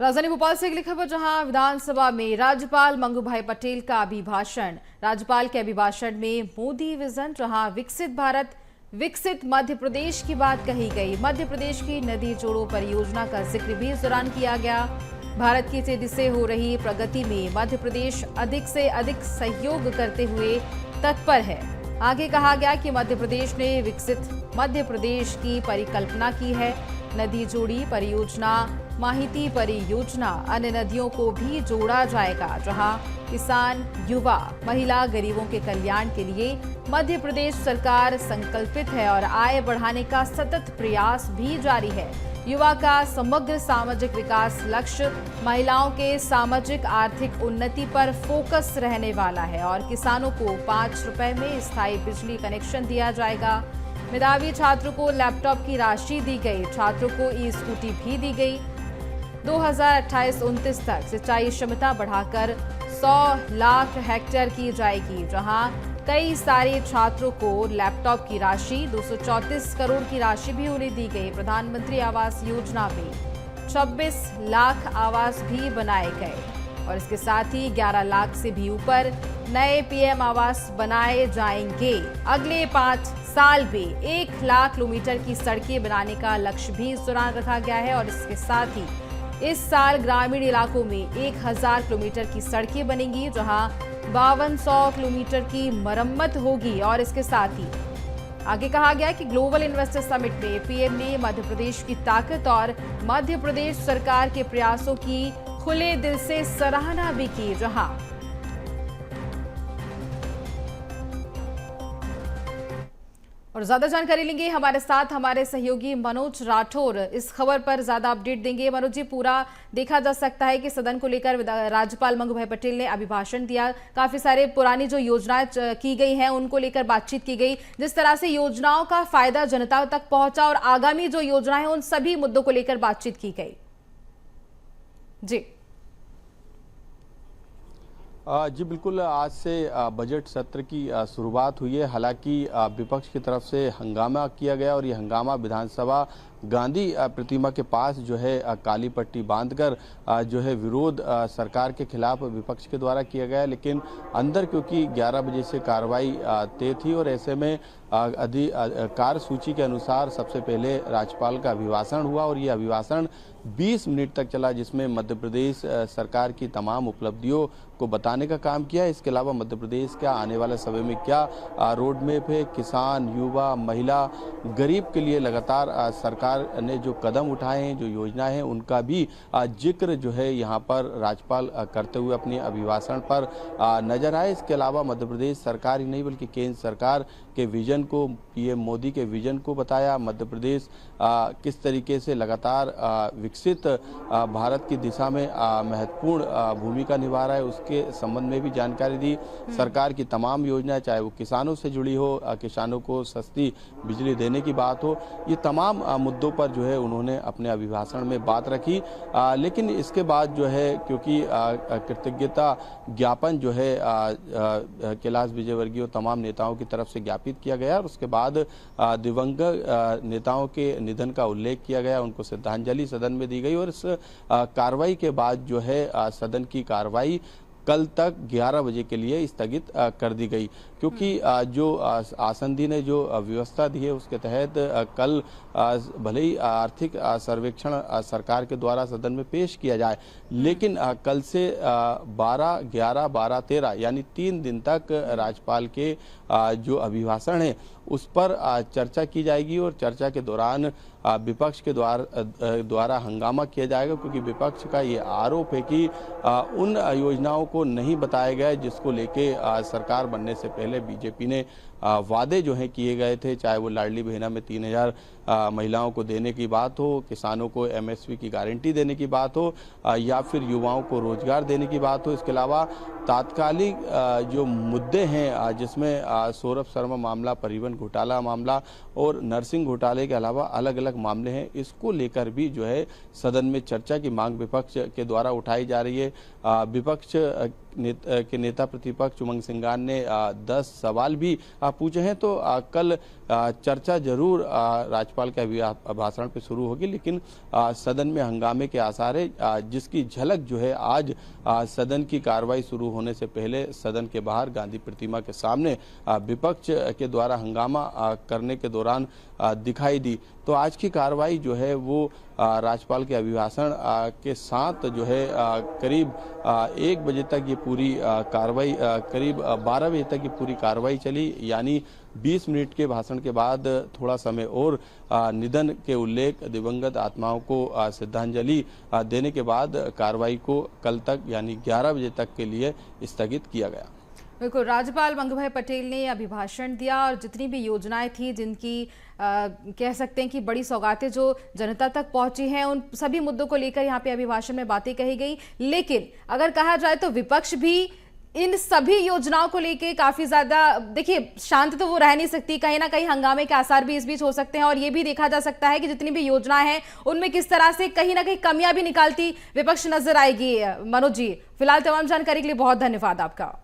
राजधानी भोपाल से अगली खबर, जहां विधानसभा में राज्यपाल मंगू भाई पटेल का अभिभाषण। राज्यपाल के अभिभाषण में मोदी विजन, जहां विकसित भारत विकसित मध्य प्रदेश की बात कही गई। मध्य प्रदेश की नदी जोड़ो परियोजना का जिक्र भी इस दौरान किया गया। भारत की तेजी से हो रही प्रगति में मध्य प्रदेश अधिक से अधिक सहयोग करते हुए तत्पर है। आगे कहा गया कि मध्य प्रदेश ने विकसित मध्य प्रदेश की परिकल्पना की है। नदी जोड़ी परियोजना, माहिती परियोजना, अन्य नदियों को भी जोड़ा जाएगा, जहां किसान, युवा, महिला, गरीबों के कल्याण के लिए मध्य प्रदेश सरकार संकल्पित है और आय बढ़ाने का सतत प्रयास भी जारी है। युवा का समग्र सामाजिक विकास लक्ष्य, महिलाओं के सामाजिक आर्थिक उन्नति पर फोकस रहने वाला है और किसानों को 5 रुपए में स्थायी बिजली कनेक्शन दिया जाएगा। मेधावी छात्रों को लैपटॉप की राशि दी गई, छात्रों को ई स्कूटी भी दी गई। 2028-29 तक सिंचाई क्षमता बढ़ाकर 100 लाख हेक्टेयर की जाएगी, जहां कई सारे छात्रों को लैपटॉप की राशि 234 करोड़ की राशि भी उन्हें दी गई। प्रधानमंत्री आवास योजना में 26 लाख आवास भी बनाए गए और इसके साथ ही 11 लाख से भी ऊपर नए पीएम आवास बनाए जाएंगे। अगले 5 साल में 1 लाख किलोमीटर की सड़कें बनाने का लक्ष्य भी इस दौरान रखा गया है और इसके साथ ही इस साल ग्रामीण इलाकों में 1000 किलोमीटर की सड़कें बनेंगी, जहां 5200 किलोमीटर की मरम्मत होगी। और इसके साथ ही आगे कहा गया कि ग्लोबल इन्वेस्टर समिट में पीएम ने मध्य प्रदेश की ताकत और मध्य प्रदेश सरकार के प्रयासों की खुले दिल से सराहना भी की। जहां और ज्यादा जानकारी लेंगे हमारे साथ हमारे सहयोगी मनोज राठौर इस खबर पर ज्यादा अपडेट देंगे। मनोज जी, पूरा देखा जा सकता है कि सदन को लेकर राज्यपाल मंगू भाई पटेल ने अभिभाषण दिया। काफी सारे पुरानी जो योजनाएं की गई हैं उनको लेकर बातचीत की गई। जिस तरह से योजनाओं का फायदा जनता तक पहुंचा और आगामी जो योजनाएं हैं उन सभी मुद्दों को लेकर बातचीत की गई। जी जी बिल्कुल, आज से बजट सत्र की शुरुआत हुई है। हालांकि विपक्ष की तरफ से हंगामा किया गया और ये हंगामा विधानसभा गांधी प्रतिमा के पास जो है काली पट्टी बांधकर जो है विरोध सरकार के खिलाफ विपक्ष के द्वारा किया गया। लेकिन अंदर क्योंकि 11 बजे से कार्रवाई तय थी और ऐसे में कार्यसूची के अनुसार सबसे पहले राज्यपाल का अभिभाषण हुआ और ये अभिभाषण 20 मिनट तक चला, जिसमें मध्य प्रदेश सरकार की तमाम उपलब्धियों को बताने का काम किया। इसके अलावा मध्य प्रदेश का आने वाले समय में क्या रोड मैप है, किसान, युवा, महिला, गरीब के लिए लगातार सरकार ने जो कदम उठाए हैं, जो योजनाएं हैं, उनका भी जिक्र जो है यहाँ पर राज्यपाल करते हुए अपने अभिभाषण पर नजर आए। इसके अलावा मध्य प्रदेश सरकार ही नहीं बल्कि केंद्र सरकार के विजन को, पीएम मोदी के विजन को बताया। मध्य प्रदेश किस तरीके से लगातार विकसित भारत की दिशा में महत्वपूर्ण भूमिका निभा रहा है, उसके संबंध में भी जानकारी दी। सरकार की तमाम योजनाएं, चाहे वो किसानों से जुड़ी हो, किसानों को सस्ती बिजली देने की बात हो, ये तमाम मुद्दों पर जो है उन्होंने अपने अभिभाषण में बात रखी। लेकिन इसके बाद जो है क्योंकि कृतज्ञता ज्ञापन जो है कैलाश विजयवर्गीय तमाम नेताओं की तरफ से ज्ञापित किया गया और उसके बाद दिवंगत नेताओं के निधन का उल्लेख किया गया, उनको श्रद्धांजलि सदन में दी गई और इस कार्रवाई के बाद जो है सदन की कार्रवाई कल तक 11 बजे के लिए स्थगित कर दी गई, क्योंकि जो आसंदी ने जो व्यवस्था दी है उसके तहत कल भले ही आर्थिक सर्वेक्षण सरकार के द्वारा सदन में पेश किया जाए, लेकिन कल से 12, 11, 12, 13 यानी 3 दिन तक राज्यपाल के जो अभिभाषण है उस पर चर्चा की जाएगी और चर्चा के दौरान विपक्ष के द्वारा हंगामा किया जाएगा, क्योंकि विपक्ष का ये आरोप है कि उन योजनाओं को नहीं बताया गया जिसको लेके सरकार बनने से पहले बीजेपी ने वादे जो हैं किए गए थे, चाहे वो लाडली बहना में 3000 महिलाओं को देने की बात हो, किसानों को एमएसपी की गारंटी देने की बात हो या फिर युवाओं को रोजगार देने की बात हो। इसके अलावा तात्कालिक जो मुद्दे हैं जिसमें सौरभ शर्मा मामला, परिवहन घोटाला मामला और नर्सिंग घोटाले के अलावा अलग अलग मामले हैं, इसको लेकर भी जो है सदन में चर्चा की मांग विपक्ष के द्वारा उठाई जा रही है। विपक्ष के नेता प्रतिपक्ष उमंग सिंगार ने 10 सवाल भी पूछे हैं। तो कल चर्चा जरूर राज्यपाल के अभिभाषण पे शुरू होगी, लेकिन सदन में हंगामे के आसार है, जिसकी झलक जो है आज सदन की कार्रवाई शुरू होने से पहले सदन के बाहर गांधी प्रतिमा के सामने विपक्ष के द्वारा हंगामा करने के दौरान दिखाई दी। तो आज की कार्रवाई जो है वो राज्यपाल के अभिभाषण के साथ जो है करीब 1 बजे तक ये पूरी कार्रवाई, करीब 12 बजे तक ये पूरी कार्रवाई चली। यानी 20 मिनट के भाषण के बाद थोड़ा समय और निधन के उल्लेख, दिवंगत आत्माओं को श्रद्धांजलि देने के बाद कार्रवाई को कल तक यानी 11 बजे तक के लिए स्थगित किया गया। बिल्कुल, राज्यपाल मंगू पटेल ने अभिभाषण दिया और जितनी भी योजनाएं थी, जिनकी कह सकते हैं कि बड़ी सौगातें जो जनता तक पहुंची हैं, उन सभी मुद्दों को लेकर यहाँ पे अभिभाषण में बातें कही गई। लेकिन अगर कहा जाए तो विपक्ष भी इन सभी योजनाओं को लेके काफी ज्यादा, देखिए, शांत तो वो रह नहीं सकती, कहीं ना कहीं हंगामे के आसार भी इस बीच हो सकते हैं। और ये भी देखा जा सकता है कि जितनी भी योजनाएं हैं उनमें किस तरह से कहीं ना कहीं कमियां भी निकालती विपक्ष नजर आएगी। मनोज जी, फिलहाल तमाम जानकारी के लिए बहुत धन्यवाद आपका।